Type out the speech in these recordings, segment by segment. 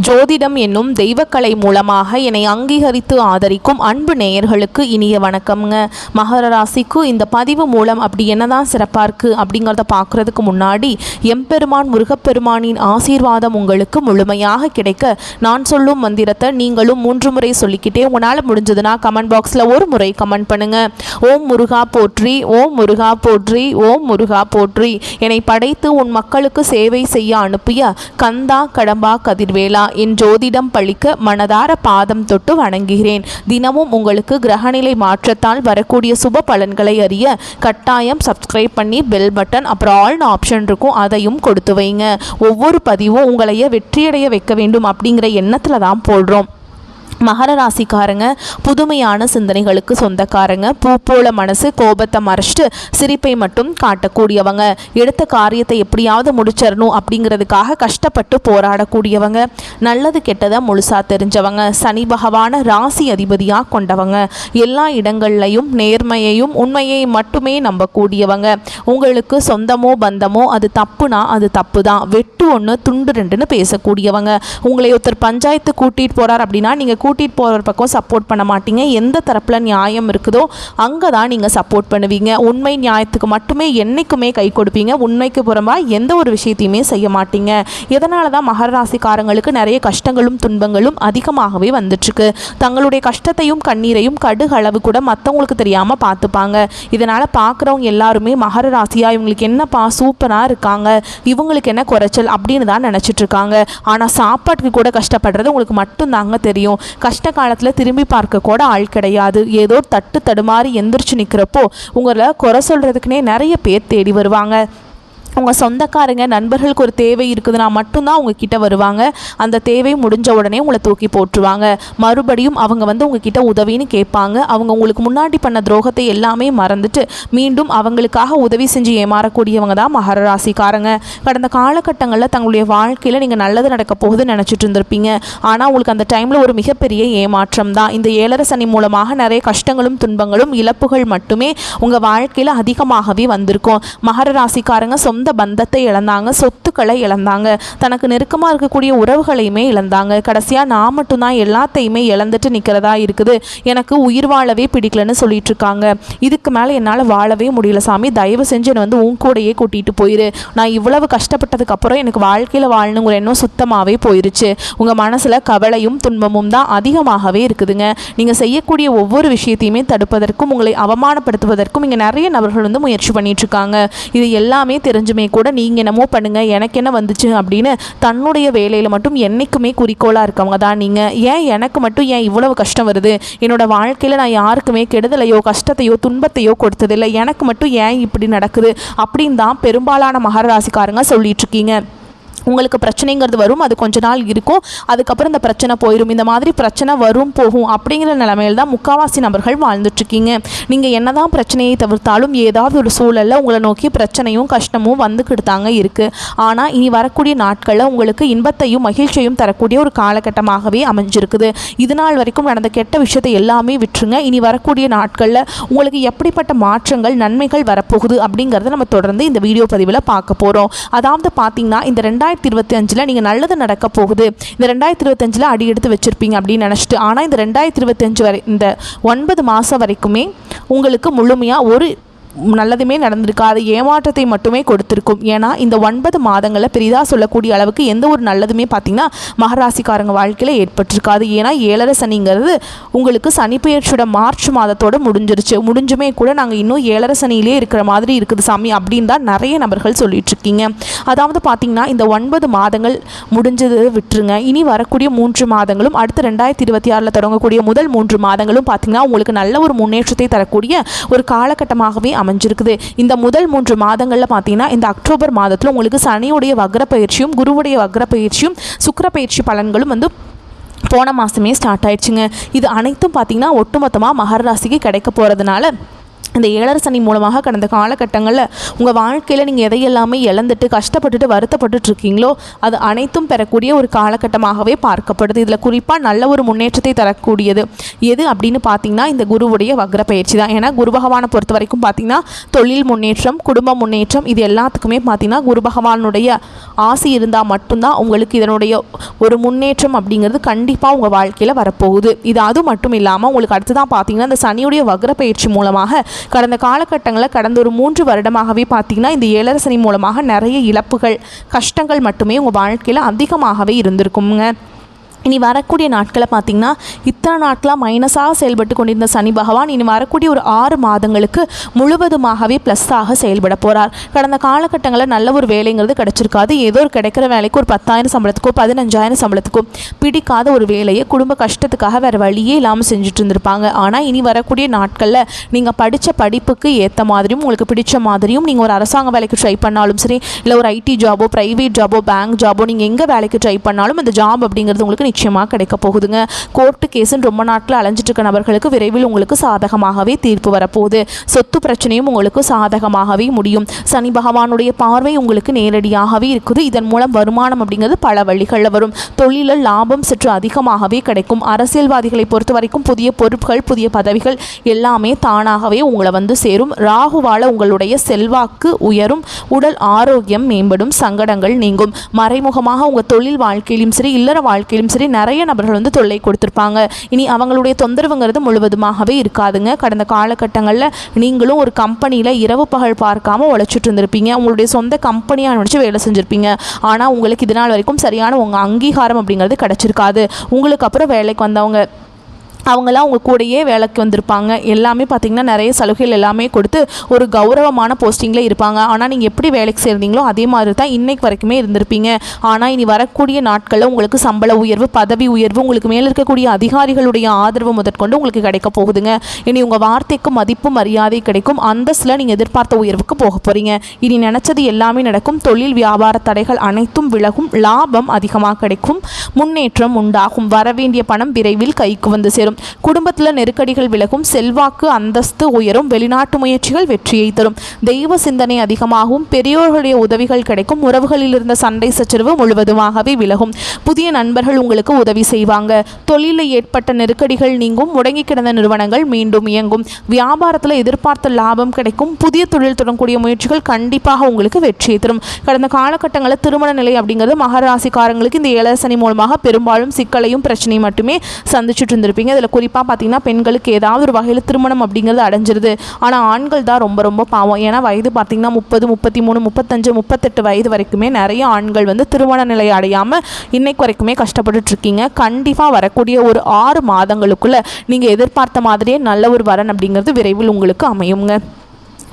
ஜோதிடம் என்னும் தெய்வக்கலை மூலமாக என்னை அங்கீகரித்து ஆதரிக்கும் அன்பு நேயர்களுக்கு இனிய வணக்கம்ங்க. மகர ராசிக்கு இந்த பதிவு மூலம் அப்படி என்னதான் சிறப்பாக இருக்குது அப்படிங்கிறத பார்க்குறதுக்கு முன்னாடி எம்பெருமான் முருகப்பெருமானின் ஆசீர்வாதம் உங்களுக்கு முழுமையாக கிடைக்க நான் சொல்லும் மந்திரத்தை நீங்களும் 3 முறை சொல்லிக்கிட்டே உங்களால் முடிஞ்சதுன்னா கமெண்ட் பாக்ஸில் ஒரு முறை கமெண்ட் பண்ணுங்கள். ஓம் முருகா போற்றி, ஓம் முருகா போற்றி, ஓம் முருகா போற்றி. என்னை படைத்து உன் மக்களுக்கு சேவை செய்ய அனுப்பிய கந்தா கடம்பா கதிர்வேலா என் ஜோதிடம் பழிக்க மனதார பாதம் தொட்டு வணங்குகிறேன். தினமும் உங்களுக்கு கிரகநிலை மாற்றத்தால் வரக்கூடிய சுப பலன்களை அறிய கட்டாயம் சப்ஸ்கிரைப் பண்ணி பெல் பட்டன் அப்புறம் ஆல் ஆப்ஷன் இருக்கும், அதையும் கொடுத்து வைங்க. ஒவ்வொரு பதிவும் உங்களைய வெற்றியடைய வைக்க வேண்டும் அப்படிங்கிற எண்ணத்தில் தான் போடுறோம். மகர ராசிக்காரங்க புதுமையான சிந்தனைகளுக்கு சொந்தக்காரங்க. பூ போல மனசு, கோபத்தை மறைச்சிட்டு சிரிப்பை மட்டும் காட்டக்கூடியவங்க. எடுத்த காரியத்தை எப்படியாவது முடிச்சிடணும் அப்படிங்கிறதுக்காக கஷ்டப்பட்டு போராடக்கூடியவங்க. நல்லது கெட்டதை முழுசாக தெரிஞ்சவங்க. சனி பகவான ராசி அதிபதியாக கொண்டவங்க. எல்லா இடங்கள்லையும் நேர்மையையும் உண்மையை மட்டுமே நம்பக்கூடியவங்க. உங்களுக்கு சொந்தமோ பந்தமோ அது தப்புனா அது தப்பு தான், வெட்டு ஒன்று துண்டு ரெண்டுன்னு பேசக்கூடியவங்க. உங்களை ஒருத்தர் பஞ்சாயத்து கூட்டிகிட்டு போகிறார் அப்படின்னா நீங்கள் கூட்டிகிட்டு போகிற பக்கம் சப்போர்ட் பண்ண மாட்டீங்க. எந்த தரப்பில் நியாயம் இருக்குதோ அங்கே தான் நீங்கள் சப்போர்ட் பண்ணுவீங்க. உண்மை நியாயத்துக்கு மட்டுமே என்றைக்குமே கை கொடுப்பீங்க. உண்மைக்கு புறம்பாக எந்த ஒரு விஷயத்தையுமே செய்ய மாட்டீங்க. இதனால தான் மகர ராசிக்காரங்களுக்கு நிறைய கஷ்டங்களும் துன்பங்களும் அதிகமாகவே வந்துட்டுருக்கு. தங்களுடைய கஷ்டத்தையும் கண்ணீரையும் கடுகளவு கூட மற்றவங்களுக்கு தெரியாமல் பார்த்துப்பாங்க. இதனால் பார்க்குறவங்க எல்லாருமே மகர ராசியாக இவங்களுக்கு என்னப்பா சூப்பராக இருக்காங்க, இவங்களுக்கு என்ன குறைச்சல் அப்படின்னு தான் நினச்சிட்டு இருக்காங்க. ஆனால் சாப்பாட்டுக்கு கூட கஷ்டப்படுறது உங்களுக்கு மட்டும்தாங்க தெரியும். கஷ்ட காலத்தில் திரும்பி பார்க்க கூட ஆள் கிடையாது. ஏதோ தட்டு தடுமாறி எந்திரிச்சு நிற்கிறப்போ உங்களை குறை சொல்கிறதுக்குனே நிறைய பேர் தேடி வருவாங்க. உங்கள் சொந்தக்காரங்க நண்பர்களுக்கு ஒரு தேவை இருக்குதுன்னா மட்டும்தான் உங்ககிட்ட வருவாங்க. அந்த தேவை முடிஞ்ச உடனே உங்களை தூக்கி போட்டுருவாங்க. மறுபடியும் அவங்க உங்ககிட்ட உதவின்னு கேட்பாங்க. அவங்க உங்களுக்கு முன்னாடி பண்ண துரோகத்தை எல்லாமே மறந்துட்டு மீண்டும் அவங்களுக்காக உதவி செஞ்சு ஏமாறக்கூடியவங்க தான் மகர ராசிக்காரங்க. கடந்த காலகட்டங்களில் தங்களுடைய வாழ்க்கையில் நீங்கள் நல்லது நடக்க போகுதுன்னு நினச்சிட்டு இருந்திருப்பீங்க. ஆனால் உங்களுக்கு அந்த டைமில் ஒரு மிகப்பெரிய ஏமாற்றம் தான். இந்த 7 சனி மூலமாக நிறைய கஷ்டங்களும் துன்பங்களும் இழப்புகள் மட்டுமே உங்கள் வாழ்க்கையில் அதிகமாகவே வந்திருக்கும். மகர ராசிக்காரங்க சொந்த பந்தத்தை இழந்தாங்க, சொத்துக்களை இழந்தாங்க, தனக்கு நெருக்கமாக இருக்கக்கூடிய உறவுகளையுமே இழந்தாங்க. கடைசியாக நான் மட்டும்தான் எல்லாத்தையுமே இழந்துட்டு நிற்கிறதா இருக்குது, எனக்கு உயிர் வாழவே பிடிக்கலன்னு சொல்லிட்டு இருக்காங்க. இதுக்கு மேலே என்னால் வாழவே முடியல சாமி, தயவு செஞ்சு என்னை உன் கூடையே கூட்டிகிட்டு போயிரு. நான் இவ்வளவு கஷ்டப்பட்டதுக்கு அப்புறம் எனக்கு வாழ்க்கையில் வாழணுங்கிற எண்ணம் சுத்தமாகவே போயிருச்சு. உங்கள் மனசில் கவலையும் துன்பமும் தான் அதிகமாகவே இருக்குதுங்க. நீங்கள் செய்யக்கூடிய ஒவ்வொரு விஷயத்தையுமே தடுப்பதற்கும் உங்களை அவமானப்படுத்துவதற்கும் இங்கே நிறைய நபர்கள் முயற்சி பண்ணிட்டு இருக்காங்க. இது எல்லாமே தெரிஞ்சுமே கூட நீங்கள் என்னமோ பண்ணுங்க, எனக்கு என்ன வந்துச்சு அப்படின்னு தன்னுடைய வேலையில் மட்டும் என்றைக்குமே குறிக்கோளாக இருக்கவங்க தான் நீங்கள். ஏன் எனக்கு மட்டும் ஏன் இவ்வளவு கஷ்டம் வருது, என்னோட வாழ்க்கையில் நான் யாருக்குமே கெடுதலையோ கஷ்டத்தையோ துன்பத்தையோ கொடுத்ததில்லை, எனக்கு மட்டும் ஏன் இப்படி நடக்குது அப்படின்னு தான் பெரும்பாலான மகர ராசிக்காரங்க சொல்லிட்டு இருக்கீங்க. உங்களுக்கு பிரச்சனைங்கிறது வரும், அது கொஞ்ச நாள் இருக்கும், அதுக்கப்புறம் இந்த பிரச்சனை போயிடும். இந்த மாதிரி பிரச்சனை வரும் போகும் அப்படிங்கிற நிலைமையில் தான் முக்கால்வாசி நபர்கள் வாழ்ந்துட்டுருக்கீங்க. நீங்கள் என்ன தான் பிரச்சனையை தவிர்த்தாலும் ஏதாவது ஒரு சூழலில் உங்களை நோக்கி பிரச்சனையும் கஷ்டமும் வந்துக்கிட்டு தாங்க இருக்குது. ஆனால் இனி வரக்கூடிய நாட்களில் உங்களுக்கு இன்பத்தையும் மகிழ்ச்சியையும் தரக்கூடிய ஒரு காலகட்டமாகவே அமைஞ்சிருக்குது. இது நாள் வரைக்கும் நடந்த கெட்ட விஷயத்தை எல்லாமே விட்டுருங்க. இனி வரக்கூடிய நாட்களில் உங்களுக்கு எப்படிப்பட்ட மாற்றங்கள் நன்மைகள் வரப்போகுது அப்படிங்கிறத நம்ம தொடர்ந்து இந்த வீடியோ பதிவில் பார்க்க போகிறோம். அதாவது பார்த்தீங்கன்னா இந்த 2025 நீங்கள் நல்லது நடக்க போகுது. இந்த 2025 அடி எடுத்து வச்சுருப்பீங்க அப்படின்னு நினச்சிட்டு, ஆனால் இந்த 2025 வரை இந்த 9 மாதம் வரைக்குமே உங்களுக்கு முழுமையாக ஒரு நல்லதுமே நடந்திருக்காது, ஏமாற்றத்தை மட்டுமே கொடுத்துருக்கும். ஏன்னா இந்த 9 மாதங்களில் பெரிதாக சொல்லக்கூடிய அளவுக்கு எந்த ஒரு நல்லதுமே பார்த்திங்கன்னா மகராசிக்காரங்க வாழ்க்கையில் ஏற்பட்டிருக்காது. ஏன்னா 7 சனிங்கிறது உங்களுக்கு சனிப்பெயர்ச்சியோட மார்ச் மாதத்தோடு முடிஞ்சிருச்சு. முடிஞ்சுமே கூட நாங்கள் இன்னும் 7 சனியிலே இருக்கிற மாதிரி இருக்குது சாமி அப்படின்னு தான் நிறைய நபர்கள் சொல்லிட்டு இருக்கீங்க. அதாவது பார்த்திங்கன்னா இந்த 9 மாதங்கள் முடிஞ்சது விட்டுருங்க. இனி வரக்கூடிய 3 மாதங்களும் அடுத்து 2026 தொடங்கக்கூடிய முதல் 3 மாதங்களும் பார்த்திங்கன்னா உங்களுக்கு நல்ல ஒரு முன்னேற்றத்தை தரக்கூடிய ஒரு காலகட்டமாகவே அமைஞ்சிருக்குது. இந்த முதல் 3 மாதங்களில் பார்த்தீங்கன்னா இந்த அக்டோபர் மாதத்தில் உங்களுக்கு சனியுடைய வக்ர பயிற்சியும் குருவுடைய வக்ர பயிற்சியும் சுக்கிர பயிற்சி பலன்களும் போன மாதமே ஸ்டார்ட் ஆயிடுச்சுங்க. இது அனைத்தும் பார்த்தீங்கன்னா ஒட்டுமொத்தமாக மகர ராசிக்கு கிடைக்க போகிறதுனால இந்த ஏழரை சனி மூலமாக கடந்த காலகட்டங்களில் உங்கள் வாழ்க்கையில் நீங்கள் எதையெல்லாமே இழந்துட்டு கஷ்டப்பட்டுட்டு வருத்தப்பட்டுட்டு இருக்கீங்களோ அது அனைத்தும் பெறக்கூடிய ஒரு காலகட்டமாகவே பார்க்கப்படுது. இதில் குறிப்பாக நல்ல ஒரு முன்னேற்றத்தை தரக்கூடியது எது அப்படின்னு பார்த்தீங்கன்னா இந்த குருவுடைய வக்ர பயிற்சி தான். ஏன்னா குரு பகவானை பொறுத்த வரைக்கும் பார்த்தீங்கன்னா தொழில் முன்னேற்றம், குடும்ப முன்னேற்றம், இது எல்லாத்துக்குமே பார்த்தீங்கன்னா குரு பகவானுடைய ஆசை இருந்தால் மட்டும்தான் உங்களுக்கு இதனுடைய ஒரு முன்னேற்றம் அப்படிங்கிறது கண்டிப்பாக உங்கள் வாழ்க்கையில் வரப்போகுது. இது அது மட்டும் இல்லாமல் உங்களுக்கு அடுத்து தான் பார்த்தீங்கன்னா இந்த சனியுடைய வக்ர பயிற்சி மூலமாக கடந்த காலகட்டங்களில் கடந்த ஒரு 3 வருடமாகவே பார்த்தீங்கன்னா இந்த ஏழரை சனி மூலமாக நிறைய இழப்புகள், கஷ்டங்கள் மட்டுமே உங்கள் வாழ்க்கையில் அதிகமாகவே இருந்திருக்குங்க. இனி வரக்கூடிய நாட்களை பார்த்திங்கன்னா இத்தனை நாட்களாக மைனஸாக செயல்பட்டு கொண்டிருந்த சனி பகவான் இனி வரக்கூடிய ஒரு 6 மாதங்களுக்கு முழுவதுமாகவே ப்ளஸ்ஸாக செயல்பட போகிறார். கடந்த காலகட்டங்களில் நல்ல ஒரு வேலைங்கிறது கிடச்சிருக்காது. ஏதோ ஒரு கிடைக்கிற வேலைக்கு ஒரு 10,000 சம்பளத்துக்கோ 15,000 சம்பளத்துக்கோ பிடிக்காத ஒரு வேலையை குடும்ப கஷ்டத்துக்காக வேறு வழியே இல்லாமல் செஞ்சுட்டு இருந்திருப்பாங்க. ஆனால் இனி வரக்கூடிய நாட்களில் நீங்கள் படித்த படிப்புக்கு ஏற்ற மாதிரியும் உங்களுக்கு பிடிச்ச மாதிரியும் நீங்கள் ஒரு அரசாங்க வேலைக்கு ட்ரை பண்ணாலும் சரி, இல்லை ஒரு ஐடி ஜாபோ, ப்ரைவேட் ஜாபோ, பேங்க் ஜாபோ, நீங்கள் எங்கே வேலைக்கு ட்ரை பண்ணாலும் அந்த ஜாப் அப்படிங்கிறது உங்களுக்கு நிச்சயமாக கிடைக்க போகுதுங்க. கோர்ட்டு கேஸுன்னு ரொம்ப நாட்கள் அலைஞ்சிட்டு இருக்க நபர்களுக்கு விரைவில் உங்களுக்கு சாதகமாகவே தீர்ப்பு வரப்போகுது. சொத்து பிரச்சனையும் உங்களுக்கு சாதகமாகவே முடியும். சனி பகவானுடைய பார்வை உங்களுக்கு நேரடியாகவே இருக்குது. இதன் மூலம் வருமானம் அப்படிங்கிறது பல வழிகளில் வரும். தொழிலில் லாபம் சற்று அதிகமாகவே கிடைக்கும். அரசியல்வாதிகளை பொறுத்த வரைக்கும் புதிய பொறுப்புகள், புதிய பதவிகள் எல்லாமே தானாகவே உங்களை வந்து சேரும். ராகுவால உங்களுடைய செல்வாக்கு உயரும், உடல் ஆரோக்கியம் மேம்படும், சங்கடங்கள் நீங்கும். மறைமுகமாக உங்கள் தொழில் வாழ்க்கையிலும் சரி, இல்லற வாழ்க்கையிலும் சரி நிறைய நபர்கள் வந்து தொல்லை கொடுத்துருப்பாங்க. இனி அவங்களுடைய தொந்தரவுங்கிறது முழுவதுமாகவே இருக்காதுங்க. கடந்த காலகட்டங்களில் நீங்களும் ஒரு கம்பெனியில் இரவு பகல் பார்க்காம உழைச்சிட்டு இருந்திருப்பீங்க. உங்களுடைய சொந்த கம்பெனியாக நினச்சி வேலை செஞ்சுருப்பீங்க. ஆனால் உங்களுக்கு இது நாள் வரைக்கும் சரியான உங்கள் அங்கீகாரம் அப்படிங்கிறது கிடச்சிருக்காது. உங்களுக்கு அப்புறம் வேலைக்கு வந்தவங்க அவங்களாம் உங்கள் கூடயே வேலைக்கு வந்திருப்பாங்க. எல்லாமே பார்த்திங்கன்னா நிறைய சலுகைகள் எல்லாமே கொடுத்து ஒரு கௌரவமான போஸ்டிங்கில் இருப்பாங்க. ஆனால் நீங்கள் எப்படி வேலைக்கு சேர்ந்தீங்களோ அதே மாதிரி தான் இன்றைக்கு வரைக்குமே இருந்திருப்பீங்க. ஆனால் இனி வரக்கூடிய நாட்களில் உங்களுக்கு சம்பள உயர்வு, பதவி உயர்வு, உங்களுக்கு மேலே இருக்கக்கூடிய அதிகாரிகளுடைய ஆதரவு முதற்கொண்டு உங்களுக்கு கிடைக்க போகுதுங்க. இனி உங்கள் வார்த்தைக்கு மதிப்பு மரியாதை கிடைக்கும். அந்தஸ்தில் நீங்கள் எதிர்பார்த்த உயர்வுக்கு போக போகிறீங்க. இனி நினச்சது எல்லாமே நடக்கும். தொழில் வியாபார தடைகள் அனைத்தும் விலகும். லாபம் அதிகமாக கிடைக்கும். முன்னேற்றம் உண்டாகும். வரவேண்டிய பணம் விரைவில் கைக்கு வந்து சேரும். குடும்பத்தில் நெருக்கடிகள் விலகும். செல்வாக்கு அந்தஸ்து உயரும். வெளிநாட்டு முயற்சிகள் வெற்றியை தரும். தெய்வ சிந்தனை அதிகமாகும். பெரியோர்களுடைய உதவிகள் கிடைக்கும். உறவுகளில் இருந்த சண்டை சச்சரவு முழுவதுமாகவே விலகும். புதிய நண்பர்கள் உங்களுக்கு உதவி செய்வாங்க. தொழிலில் ஏற்பட்ட நெருக்கடிகள் நீங்கும். முடங்கி கிடந்த நிறுவனங்கள் மீண்டும் இயங்கும். வியாபாரத்தில் எதிர்பார்த்த லாபம் கிடைக்கும். புதிய தொழில் தொடங்கக்கூடிய முயற்சிகள் கண்டிப்பாக உங்களுக்கு வெற்றியை தரும். கடந்த காலகட்டங்களில் திருமண நிலை அப்படிங்கிறது மகர ராசிக்காரங்களுக்கு இந்த ஏழரை சனி மூலமாக பெரும்பாலும் சிக்கலையும் பிரச்சனையும் மட்டுமே சந்திச்சுட்டு இருந்திருப்பீங்க. இதில் குறிப்பாக பார்த்தீங்கன்னா பெண்களுக்கு ஏதாவது ஒரு வகையில் திருமணம் அப்படிங்கிறது அடைஞ்சிருது. ஆனால் ஆண்கள் தான் ரொம்ப ரொம்ப பாவம். ஏன்னா வயது பார்த்தீங்கன்னா 30, 33, 35, 38 வயது வரைக்குமே நிறைய ஆண்கள் வந்து திருமண நிலை அடையாமல் இன்னைக்கு வரைக்குமே கஷ்டப்பட்டுட்டு இருக்கீங்க. கண்டிப்பாக வரக்கூடிய ஒரு 6 மாதங்களுக்குள்ளே நீங்கள் எதிர்பார்த்த மாதிரியே நல்ல ஒரு வரன் அப்படிங்கிறது விரைவில் உங்களுக்கு அமையுங்க.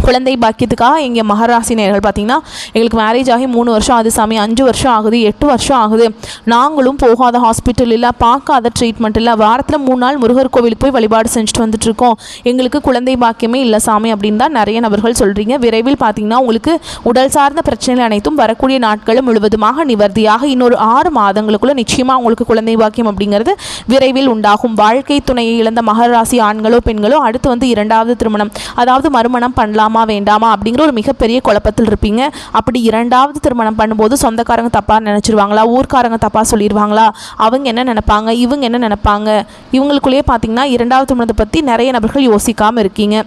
குழந்தை பாக்கியத்துக்காக எங்கள் மகராசி நேயர்கள் பார்த்திங்கன்னா எங்களுக்கு மேரேஜ் ஆகி 3 வருஷம் ஆகுது சாமி, 5 வருஷம் ஆகுது, 8 வருஷம் ஆகுது, நாங்களும் போகாத ஹாஸ்பிட்டல் இல்லை, பார்க்காத ட்ரீட்மெண்ட் இல்லை, வாரத்தில் 3 நாள் முருகர் கோவிலுக்கு போய் வழிபாடு செஞ்சுட்டு வந்துட்டுருக்கோம், எங்களுக்கு குழந்தை பாக்கியமே இல்லை சாமி அப்படின்னு தான் நிறைய நபர்கள் சொல்கிறீங்க. விரைவில் பார்த்திங்கன்னா உங்களுக்கு உடல் சார்ந்த பிரச்சனைகள் அனைத்தும் வரக்கூடிய நாட்களும் முழுவதுமாக நிவர்த்தியாக இன்னொரு 6 மாதங்களுக்குள்ளே நிச்சயமாக உங்களுக்கு குழந்தை பாக்கியம் அப்படிங்கிறது விரைவில் உண்டாகும். வாழ்க்கை துணையை இழந்த மகராசி ஆண்களோ பெண்களோ அடுத்து வந்து 2வது திருமணம், அதாவது மறுமணம் பண்ணலாமா வேண்டாமா அப்படிங்கிற ஒரு மிகப்பெரிய குழப்பத்தில் இருப்பீங்க. அப்படி 2வது திருமணம் பண்ணும்போது சொந்தக்காரங்க தப்பாக நினச்சிருவாங்களா, ஊர்க்காரங்க தப்பாக சொல்லிடுவாங்களா, அவங்க என்ன நினைப்பாங்க, இவங்க என்ன நினைப்பாங்க, இவங்களுக்குள்ளேயே பார்த்தீங்கன்னா 2வது திருமணத்தை பற்றி நிறைய நபர்கள் யோசிக்காமல் இருக்கீங்க.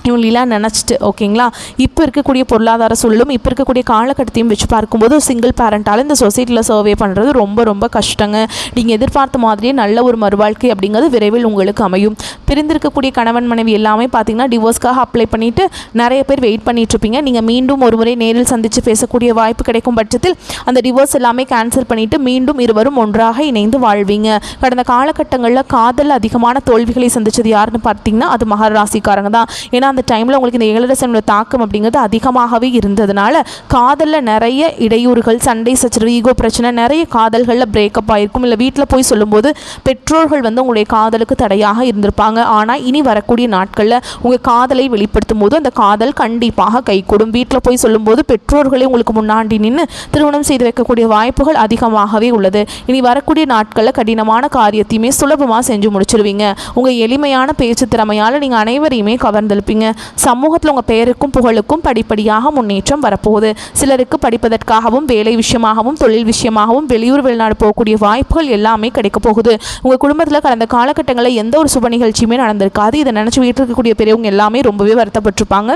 இவங்களெல்லாம் நினச்சிட்டு ஓகேங்களா. இப்போ இருக்கக்கூடிய பொருளாதார சூழலும் இப்போ இருக்கக்கூடிய காலகட்டத்தையும் வச்சு பார்க்கும்போது சிங்கிள் பேரண்டால் இந்த சொசைட்டியில் சர்வே பண்ணுறது ரொம்ப ரொம்ப கஷ்டங்க. நீங்கள் எதிர்பார்த்த மாதிரியே நல்ல ஒரு மறுவாழ்க்கை அப்படிங்கிறது விரைவில் உங்களுக்கு அமையும். பிரிந்திருக்கக்கூடிய கணவன் மனைவி எல்லாமே பார்த்தீங்கன்னா டிவோர்ஸ்க்காக அப்ளை பண்ணிவிட்டு நிறைய பேர் வெயிட் பண்ணிகிட்ருப்பீங்க. நீங்கள் மீண்டும் ஒரு முறை நேரில் சந்தித்து பேசக்கூடிய வாய்ப்பு கிடைக்கும் பட்சத்தில் அந்த டிவோர்ஸ் எல்லாமே கேன்சல் பண்ணிவிட்டு மீண்டும் இருவரும் ஒன்றாக இணைந்து வாழ்வீங்க. கடந்த காலகட்டங்களில் காதல் அதிகமான தோல்விகளை சந்தித்தது யாருன்னு பார்த்தீங்கன்னா அது மகர ராசிக்காரங்க தான். ஏன்னா அந்த டைமில் உங்களுக்கு இந்த ஏழரை சனியோட தாக்கம் அப்படிங்கிறது அதிகமாகவே இருந்ததுனால காதலில் நிறைய இடையூறுகள், சண்டை சச்சரவு, ஈகோ பிரச்சனை, நிறைய காதல்களில் பிரேக்கப் ஆகிருக்கும். இல்லை வீட்டில் போய் சொல்லும்போது பெற்றோர்கள் வந்து உங்களுடைய காதலுக்கு தடையாக இருந்திருப்பாங்க. ஆனால் இனி வரக்கூடிய நாட்களில் உங்கள் காதலை வெளிப்படுத்தும் போது அந்த காதல் கண்டிப்பாக கைகூடும். வீட்டில் போய் சொல்லும்போது பெற்றோர்களே உங்களுக்கு முன்னாடி நின்று திருமணம் செய்து வைக்கக்கூடிய வாய்ப்புகள் அதிகமாகவே உள்ளது. இனி வரக்கூடிய நாட்களில் கடினமான காரியத்தையுமே சுலபமாக செஞ்சு முடிச்சிருவீங்க. உங்கள் எளிமையான பேச்சு திறமையால் நீங்கள் அனைவரையுமே கவர்ந்தெழுப்பீங்க. ஆரம்பிப்பீங்க. சமூகத்தில் உங்கள் பெயருக்கும் புகழுக்கும் படிப்படியாக முன்னேற்றம் வரப்போகுது. சிலருக்கு படிப்பதற்காகவும் வேலை விஷயமாகவும் தொழில் விஷயமாகவும் வெளியூர் வெளிநாடு போகக்கூடிய வாய்ப்புகள் எல்லாமே கிடைக்க போகுது. உங்கள் குடும்பத்தில் கடந்த காலகட்டங்களில் எந்த ஒரு சுப நிகழ்ச்சியுமே நடந்திருக்காது. இதை நினச்சி வீட்டில் இருக்கக்கூடிய பெரியவங்க எல்லாமே ரொம்பவே வருத்தப்பட்டிருப்பாங்க.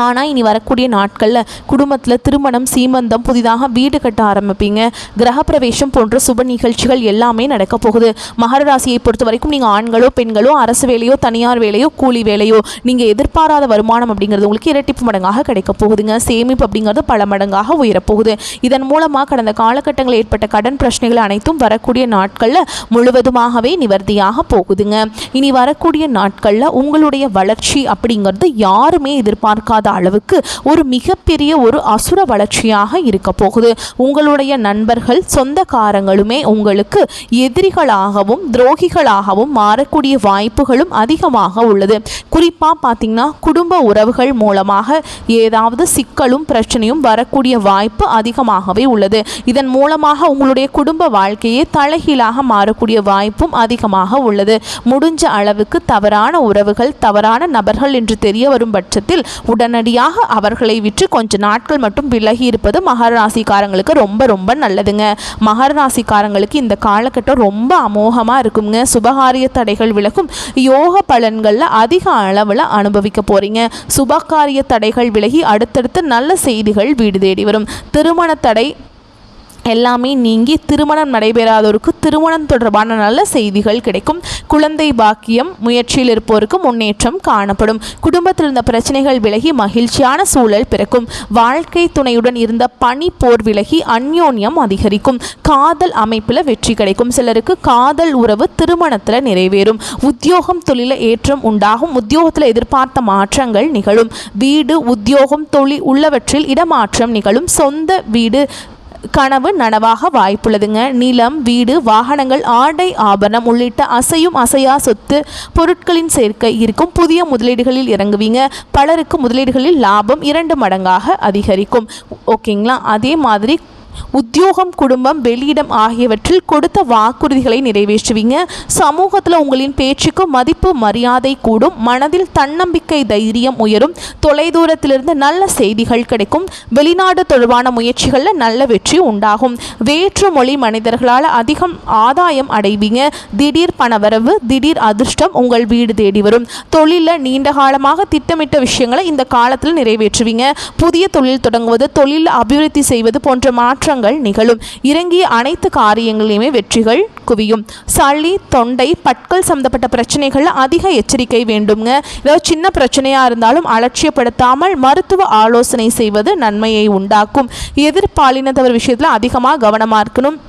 ஆனால் இனி வரக்கூடிய நாட்களில் குடும்பத்தில் திருமணம், சீமந்தம், புதிதாக வீடு கட்ட ஆரம்பிப்பீங்க. கிரகப்பிரவேசம் போன்ற சுப நிகழ்ச்சிகள் எல்லாமே நடக்க போகுது. மகர ராசியை பொறுத்த வரைக்கும் நீங்கள் ஆண்களோ பெண்களோ அரசு வேலையோ தனியார் வேலையோ கூலி வேலையோ நீங்கள் எதிர்பாராத வருமானம் அப்படிங்கிறது உங்களுக்கு இரட்டிப்பு மடங்காக கிடைக்க போகுதுங்க. சேமிப்பு அப்படிங்கிறது பல மடங்காக உயரப்போகுது. இதன் மூலமாக கடந்த காலகட்டங்களில் ஏற்பட்ட கடன் பிரச்சனைகள் அனைத்தும் வரக்கூடிய நாட்களில் முழுவதுமாகவே நிவர்த்தியாக போகுதுங்க. இனி வரக்கூடிய நாட்களில் உங்களுடைய வளர்ச்சி அப்படிங்கிறது யாருமே எதிர்பார்க்காத அளவுக்கு ஒரு மிகப்பெரிய ஒரு அசுர வளர்ச்சியாக இருக்க போகுது. உங்களுடைய நண்பர்கள், சொந்தக்காரங்களுமே உங்களுக்கு எதிரிகளாகவும் துரோகிகளாகவும் மாறக்கூடிய வாய்ப்புகளும் அதிகமாக உள்ளது. குறிப்பாக பார்த்தீங்கன்னா குடும்ப உறவுகள் மூலமாக ஏதாவது சிக்கலும் பிரச்சனையும் வரக்கூடிய வாய்ப்பு அதிகமாகவே உள்ளது. இதன் மூலமாக உங்களுடைய குடும்ப வாழ்க்கையே தலைகீழாக மாறக்கூடிய வாய்ப்பும் அதிகமாக உள்ளது. முடிஞ்ச அளவுக்கு தவறான உறவுகள், தவறான நபர்கள் என்று தெரிய வரும் பட்சத்தில் உடனடியாக அவர்களை விற்று கொஞ்ச நாட்கள் மட்டும் விலகி இருப்பது மகர ராசிக்காரங்களுக்கு ரொம்ப ரொம்ப நல்லதுங்க. மகர ராசிக்காரங்களுக்கு இந்த காலகட்டம் ரொம்ப அமோகமாக இருக்குங்க. சுபகாரிய தடைகள் விலகும். யோக பலன்களில் அதிக அளவில் அனுபவிக்க போறீங்க. சுபகாரிய தடைகள் விலகி அடுத்தடுத்து நல்ல செய்திகள் வீடு தேடி வரும். திருமண தடை எல்லாமே நீங்கி திருமணம் நடைபெறாதோருக்கு திருமணம் தொடர்பான நல்ல செய்திகள் கிடைக்கும். குழந்தை பாக்கியம் முயற்சியில் இருப்போருக்கு முன்னேற்றம் காணப்படும். குடும்பத்தில் இருந்த பிரச்சனைகள் விலகி மகிழ்ச்சியான சூழல் பிறக்கும். வாழ்க்கை துணையுடன் இருந்த பனி போர் விலகி அந்யோன்யம் அதிகரிக்கும். காதல் அமைப்பில் வெற்றி கிடைக்கும். சிலருக்கு காதல் உறவு திருமணத்தில் நிறைவேறும். உத்தியோகம் தொழில ஏற்றம் உண்டாகும். உத்தியோகத்தில் எதிர்பார்த்த மாற்றங்கள் நிகழும். வீடு, உத்தியோகம், தொழில் உள்ளவற்றில் இடமாற்றம் நிகழும். சொந்த வீடு கனவு நனவாக வாய்ப்புள்ளதுங்க. நிலம், வீடு, வாகனங்கள், ஆடை ஆபரணம் உள்ளிட்ட அசையும் அசையா சொத்து பொருட்களின் சேர்க்கை இருக்கும். புதிய முதலீடுகளில் இறங்குவீங்க. பலருக்கு முதலீடுகளில் லாபம் 2 மடங்காக அதிகரிக்கும். ஓகேங்களா? அதே மாதிரி உத்தியோகம், குடும்பம், வெளியிடம் ஆகியவற்றில் கொடுத்த வாக்குறுதிகளை நிறைவேற்றுவீங்க. சமூகத்தில் உங்களின் பேச்சுக்கு மதிப்பு மரியாதை கூடும். மனதில் தன்னம்பிக்கை தைரியம் உயரும். தொலைதூரத்திலிருந்து நல்ல செய்திகள் கிடைக்கும். வெளிநாடு தொடர்பான முயற்சிகளில் நல்ல வெற்றி உண்டாகும். வேற்று மொழி மனிதர்களால் அதிகம் ஆதாயம் அடைவீங்க. திடீர் பணவரவு, திடீர் அதிர்ஷ்டம் உங்கள் வீடு தேடி வரும். தொழிலில் நீண்ட காலமாக திட்டமிட்ட விஷயங்களை இந்த காலத்தில் நிறைவேற்றுவீங்க. புதிய தொழில் தொடங்குவது, தொழில் அபிவிருத்தி செய்வது போன்ற மாற்றங்கள் நிகழும். இறங்கிய அனைத்து காரியங்களிலுமே வெற்றிகள் குவியும். சளி, தொண்டை, பற்கள் சம்பந்தப்பட்ட பிரச்சனைகள் அதிக எச்சரிக்கை வேண்டுங்க. ஏதாவது சின்ன பிரச்சனையா இருந்தாலும் அலட்சியப்படுத்தாமல் மருத்துவ ஆலோசனை செய்வது நன்மையை உண்டாக்கும். எதிர்பாலினத்தவர் விஷயத்தில் அதிகமாக கவனமாக இருக்கணும்.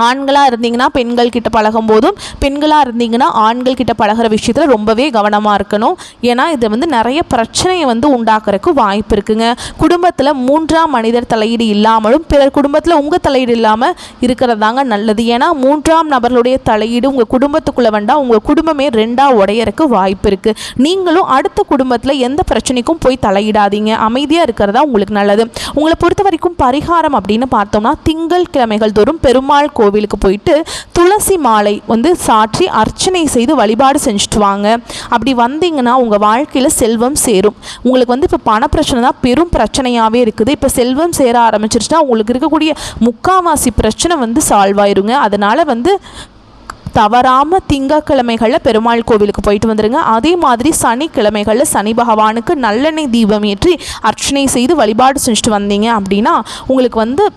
ஆண்களாக இருந்தீங்கன்னா பெண்கள் கிட்ட பழகும் போதும், பெண்களாக இருந்தீங்கன்னா ஆண்கள் கிட்ட பழகிற விஷயத்தில் ரொம்பவே கவனமாக இருக்கணும். ஏன்னா இது நிறைய பிரச்சனையை உண்டாக்குறதுக்கு வாய்ப்பு இருக்குங்க. குடும்பத்தில் 3ஆம் மனிதர் தலையீடு இல்லாமலும் பிறர் குடும்பத்தில் உங்கள் தலையீடு இல்லாமல் இருக்கிறதாங்க நல்லது. ஏன்னா 3ஆம் நபர்களுடைய தலையீடு உங்கள் குடும்பத்துக்குள்ளே வேண்டாம், உங்கள் குடும்பமே 2ஆக உடையறக்கு வாய்ப்பு இருக்குது. நீங்களும் அடுத்த குடும்பத்தில் எந்த பிரச்சனைக்கும் போய் தலையிடாதீங்க. அமைதியாக இருக்கிறதா உங்களுக்கு நல்லது. உங்களை பொறுத்த வரைக்கும் பரிகாரம் அப்படின்னு பார்த்தோம்னா திங்கள் கிழமைகள் தோறும் பெருமாள் கோவிலுக்கு போயிட்டு துளசி மாலை சாற்றி அர்ச்சனை செய்து வழிபாடு செஞ்சுட்டு வாங்க. அப்படி வந்தீங்கன்னா உங்கள் வாழ்க்கையில் செல்வம் சேரும். உங்களுக்கு இப்போ பண பிரச்சனை தான் பெரும் பிரச்சனையாகவே இருக்குது. இப்போ செல்வம் சேர ஆரம்பிச்சிருச்சுன்னா உங்களுக்கு இருக்கக்கூடிய முக்காவாசி பிரச்சனை சால்வ் ஆயிருங்க. அதனால் தவறாமல் திங்கக்கிழமைகளில் பெருமாள் கோவிலுக்கு போயிட்டு வந்துடுங்க. அதே மாதிரி சனிக்கிழமைகளில் சனி பகவானுக்கு நல்லெண்ணெய் தீபம் ஏற்றி அர்ச்சனை செய்து வழிபாடு செஞ்சுட்டு வந்தீங்க அப்படின்னா உங்களுக்கு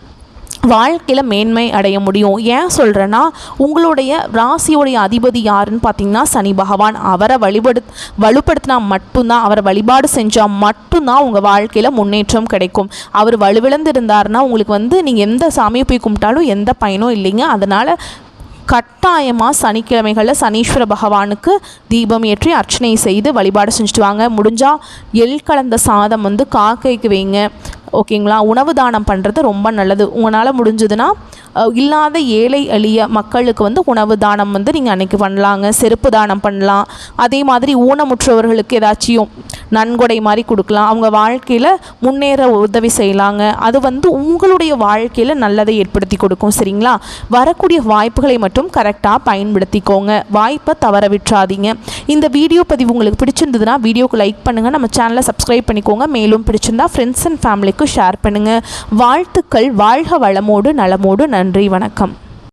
வாழ்க்கையில் மேன்மை அடைய முடியும். ஏன் சொல்கிறேன்னா உங்களுடைய ராசியோடைய அதிபதி யாருன்னு பார்த்தீங்கன்னா சனி பகவான். அவரை வலுப்படுத்தினா மட்டும்தான், அவரை வழிபாடு செஞ்சால் மட்டும்தான் உங்கள் வாழ்க்கையில் முன்னேற்றம் கிடைக்கும். அவர் வலுவிழந்து இருந்தாருன்னா உங்களுக்கு நீங்கள் எந்த சாமியை போய் கும்பிட்டாலும் எந்த பயனும் இல்லைங்க. அதனால் கட்டாயமாக சனிக்கிழமைகளில் சனீஸ்வர பகவானுக்கு தீபம் ஏற்றி அர்ச்சனை செய்து வழிபாடு செஞ்சுட்டு வாங்க. முடிஞ்சால் எள் கலந்த சாதம் காக்கைக்கு வைங்க. ஓகேங்களா. உணவு தானம் பண்ணுறது ரொம்ப நல்லது. உங்களால் முடிஞ்சதுன்னா இல்லாத ஏழை எளிய மக்களுக்கு வந்து உணவு தானம் வந்து நீங்கள் அன்றைக்கி பண்ணலாங்க. செருப்பு தானம் பண்ணலாம். அதே மாதிரி ஊனமுற்றவர்களுக்கு ஏதாச்சும் நன்கொடை மாதிரி கொடுக்கலாம். அவங்க வாழ்க்கையில் முன்னேற உதவி செய்யலாங்க. அது வந்து உங்களுடைய வாழ்க்கையில் நல்லதை ஏற்படுத்தி கொடுக்கும். சரிங்களா. வரக்கூடிய வாய்ப்புகளை மட்டும் கரெக்டாக பயன்படுத்திக்கோங்க. வாய்ப்பை தவற விட்டுறாதீங்க. இந்த வீடியோ பதிவு உங்களுக்கு பிடிச்சிருந்ததுன்னா வீடியோக்கு லைக் பண்ணுங்கள். நம்ம சேனலை சப்ஸ்கிரைப் பண்ணிக்கோங்க. மேலும் பிடிச்சிருந்தா ஃப்ரெண்ட்ஸ் அண்ட் ஃபேமிலிக்கு ஷேர் பண்ணுங்கள். வாழ்த்துக்கள். வாழ்க வளமோடு நலமோடு. நன்றி. வணக்கம்.